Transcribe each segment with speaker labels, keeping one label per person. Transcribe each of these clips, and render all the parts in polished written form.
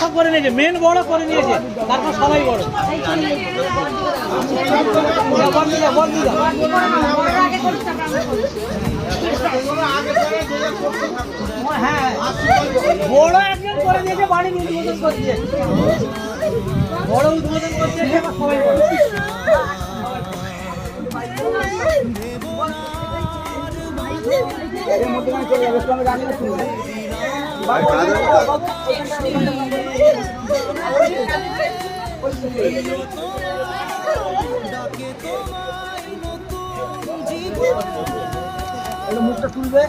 Speaker 1: সব করে নিয়েছে, মেন বড় করে নিয়েছে, তারপর সবাই বড়। হ্যাঁ, বড় একজন করে দিয়েছে, বাড়ির উদ্বোধন করে দিয়েছে, বড় উদ্বোধন করছে, সবাই বড়। মুখটা তুলবে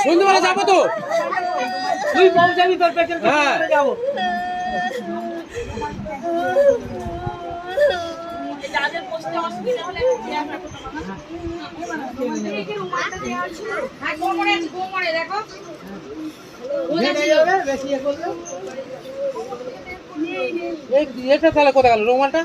Speaker 1: সন্ধ্যেবেলা যাবো তো, তুই পৌঁছাবি তোর পেছন যাবো। এটা তাহলে কোথায় গেল রুমালটা?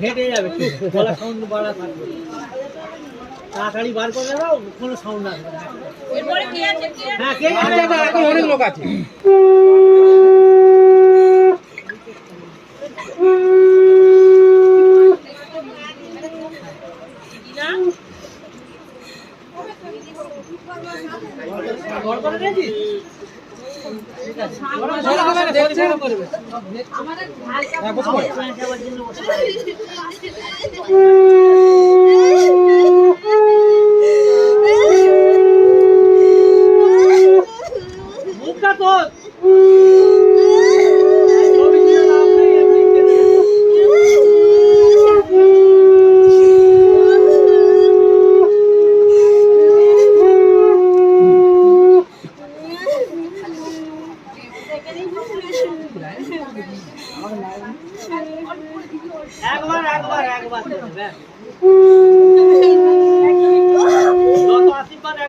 Speaker 1: হেঁটে যাবে, তাড়াতাড়ি বার করে দেবো, কোনো সাউন্ড আসবে না। এখন অনেক লোক আছে। আমাদের